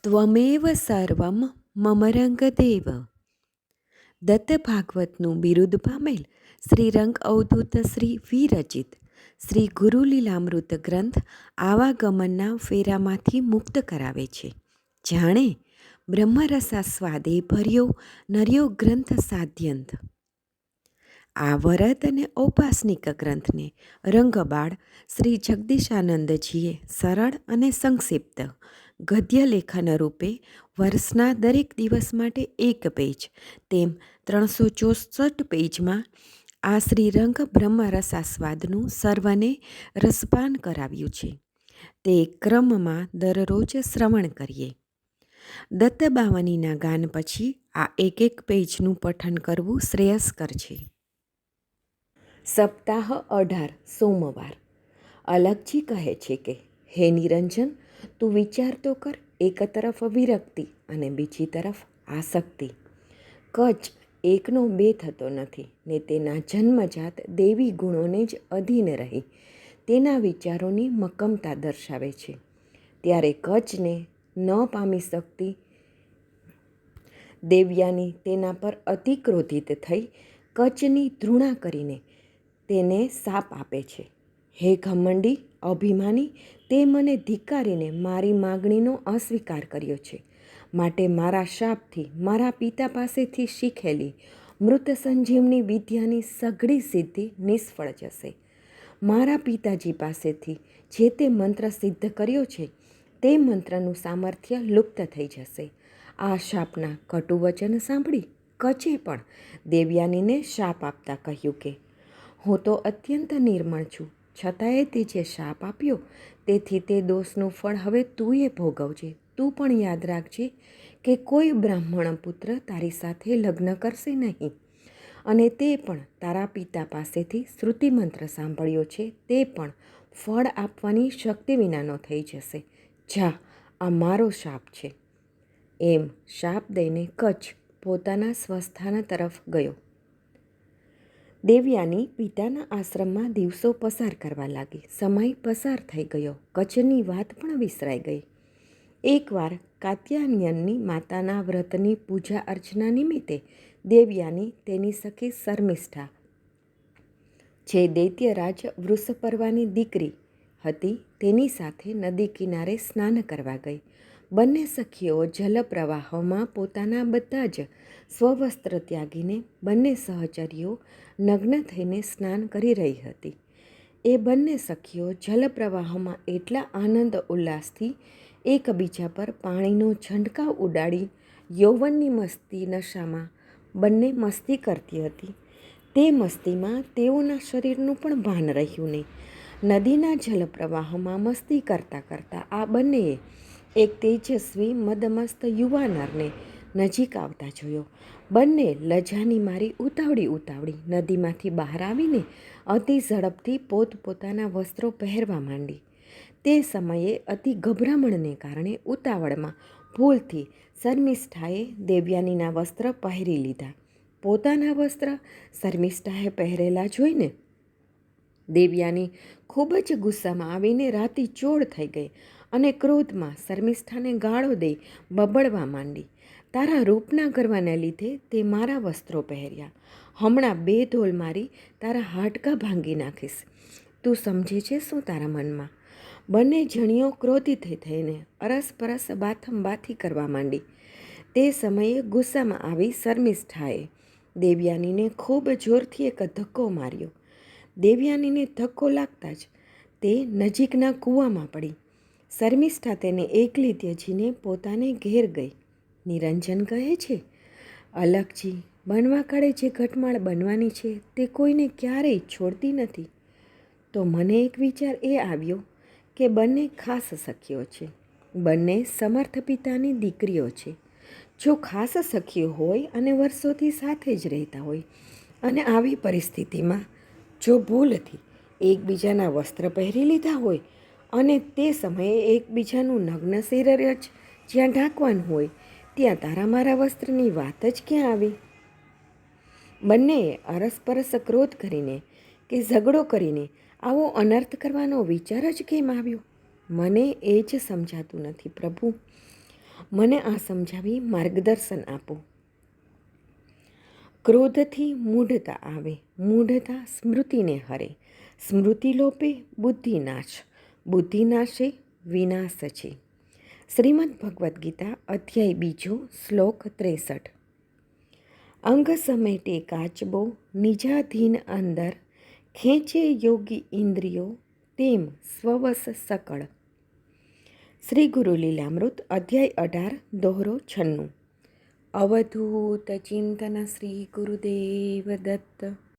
ત્વમેવ સર્વમ મમ રંગદેવ. દત્ત ભાગવતનું બિરુદ પામેલ શ્રી રંગ અવધૂત શ્રી વિરચિત શ્રી ગુરુલીલામૃત ગ્રંથ આવાગમનના ફેરામાંથી મુક્ત કરાવે છે. જાણે બ્રહ્મરસાસ્વાદે ભર્યો નર્યો ગ્રંથ સાધ્યંત. આ વરદ અને ઔપાસનિક ગ્રંથને રંગબાળ શ્રી જગદીશાનંદજીએ સરળ અને સંક્ષિપ્ત ગદ્ય લેખન રૂપે વર્ષના દરેક દિવસ માટે એક પેજ તેમ 364 પેજમાં આ શ્રીરંગ બ્રહ્મરસાસ્વાદનું સર્વને રસપાન કરાવ્યું છે. તે ક્રમમાં દરરોજ શ્રવણ કરીએ. દત્તબાવનીના ગાન પછી આ એક પેજનું પઠન કરવું શ્રેયસ્કર છે. સપ્તાહ 18 સોમવાર. અલગજી કહે છે કે હે નિરંજન, તું વિચાર તો કર. એક તરફ વિરક્તિ અને બીજી તરફ આસક્તિ. કચ્છ એકનો બે થતો નથી ને તેના જન્મજાત દેવી ગુણોને જ અધીન રહી તેના વિચારોની મક્કમતા દર્શાવે છે. ત્યારે કચ્છને ન પામી શકતી દેવયાની તેના પર અતિ ક્રોધિત થઈ કચ્છની ધૃણા કરીને તેને શાપ આપે છે. હે ઘમંડી, અભિમાની, તે મને ધિક્કારીને મારી માગણીનો અસ્વીકાર કર્યો છે. માટે મારા શાપથી મારા પિતા પાસેથી શીખેલી મૃત સંજીવની વિદ્યાની સઘળી સિદ્ધિ નિષ્ફળ જશે. મારા પિતાજી પાસેથી જે તે મંત્ર સિદ્ધ કર્યો છે તે મંત્રનું સામર્થ્ય લુપ્ત થઈ જશે. આ શાપના કટુ વચન સાંભળી કચ્છે પણ દેવયાનીને શાપ આપતા કહ્યું કે હું તો અત્યંત નિર્મળ છું, છતાંય તે જે શાપ આપ્યો તેથી તે દોષનું ફળ હવે તું એ ભોગવજે. તું પણ યાદ રાખજે કે કોઈ બ્રાહ્મણ પુત્ર તારી સાથે લગ્ન કરશે નહીં, અને તે પણ તારા પિતા પાસેથી શ્રુતિ મંત્ર સાંભળ્યો છે તે પણ ફળ આપવાની શક્તિ વિનાનો થઈ જશે. જા, આ મારો શાપ છે. એમ શાપ દઈને કચ્છ પોતાના સ્વસ્થાન તરફ ગયો. દેવયાની પિતાના આશ્રમમાં દિવસો પસાર કરવા લાગી. સમય પસાર થઈ ગયો. કચ્છની વાત પણ વિસરાઈ ગઈ. એકવાર કાત્યાયનની માતાના વ્રતની પૂજા અર્ચના નિમિત્તે દેવયાની તેની સખી શર્મિષ્ઠા, જે દૈત્યરાજ વૃષપર્વાની દીકરી હતી, તેની સાથે નદી કિનારે સ્નાન કરવા ગઈ. બંને સખીઓ જલપ્રવાહોમાં પોતાના બધા જ સ્વવસ્ત્ર ત્યાગીને બંને સહચરીઓ નગ્ન થઈને સ્નાન કરી રહી હતી. એ બંને સખીઓ જલપ્રવાહોમાં એટલા આનંદ ઉલ્લાસથી એકબીજા પર પાણીનો છંટકાવ ઉડાડી યૌવનની મસ્તી નશામાં બંને મસ્તી કરતી હતી. તે મસ્તીમાં તેઓના શરીરનું પણ ભાન રહ્યું નહીં. નદીના જલપ્રવાહોમાં મસ્તી કરતાં કરતાં આ બંનેએ એક તેજસ્વી મદમસ્ત યુવા નરને નજીક આવતા જોયો. બંને લજાની મારી ઉતાવળી નદીમાંથી બહાર આવીને અતિ ઝડપથી પોતપોતાના વસ્ત્રો પહેરવા માંડી. તે સમયે અતિ ગભરામણને કારણે ઉતાવળમાં ભૂલથી શર્મિષ્ઠાએ દેવયાનીના વસ્ત્ર પહેરી લીધા. પોતાના વસ્ત્ર શર્મિષ્ઠાએ પહેરેલા જોઈને દેવયાની ખૂબ જ ગુસ્સામાં આવીને રાતીચોળ થઈ ગઈ અને ક્રોધમાં શર્મિષ્ઠાને ગાળો દઈ બબડવા માંડી. તારા રૂપના ગર્વને લીધે તે મારા વસ્ત્રો પહેર્યા. હમણાં બે ધોલ મારી તારા હાડકાં ભાંગી નાખીશ. તું સમજે છે શું તારા મનમાં? બંને જણીઓ ક્રોધિત થઈને અરસપરસ બાથમબાથી કરવા માંડી. તે સમયે ગુસ્સામાં આવી શર્મિષ્ઠાએ દેવયાનીને ખૂબ જોરથી એક ધક્કો માર્યો. દેવયાનીને ધક્કો લાગતા જ તે નજીકના કૂવામાં પડી. શર્મિષ્ઠા તેને એકલી ત્યજીને પોતાને ઘેર ગઈ. નિરંજન કહે છે, અલગજી, બનવા કાળે જે ઘટમાળ બનવાની છે તે કોઈને ક્યારેય છોડતી નથી. તો મને એક વિચાર એ આવ્યો કે બંને ખાસ સખીઓ છે, બંને સમર્થ પિતાની દીકરીઓ છે. જો ખાસ સખીઓ હોય અને વર્ષોથી સાથે જ રહેતા હોય અને આવી પરિસ્થિતિમાં જો ભૂલથી એકબીજાના વસ્ત્ર પહેરી લીધા હોય અને તે સમયે એકબીજાનું નગ્ન શરીર જ જ્યાં ઢાંકવાનું હોય ત્યાં તારા મારા વસ્ત્રની વાત જ ક્યાં આવી? બંનેએ અરસપરસ ક્રોધ કરીને કે ઝઘડો કરીને આવો અનર્થ કરવાનો વિચાર જ કેમ આવ્યો? મને એ જ સમજાતું નથી પ્રભુ. મને આ સમજાવી માર્ગદર્શન આપો. ક્રોધથી મૂઢતા આવે, મૂઢતા સ્મૃતિને હરે, સ્મૃતિ લોપે બુદ્ધિનાશ, બુદ્ધિનાશે વિનાશ છે. શ્રીમદ્ ભગવદ્ ગીતા અધ્યાય 2 શ્લોક 63. અંગ સમેટે કાચબો નિજાધીન અંદર, ખેંચે યોગી ઇન્દ્રિયો તેમ સ્વવશ સકળ. શ્રી ગુરુ લીલામૃત અધ્યાય 18 દોહરો 96. અવધૂત ચિંતન શ્રી ગુરુદેવ દત્ત.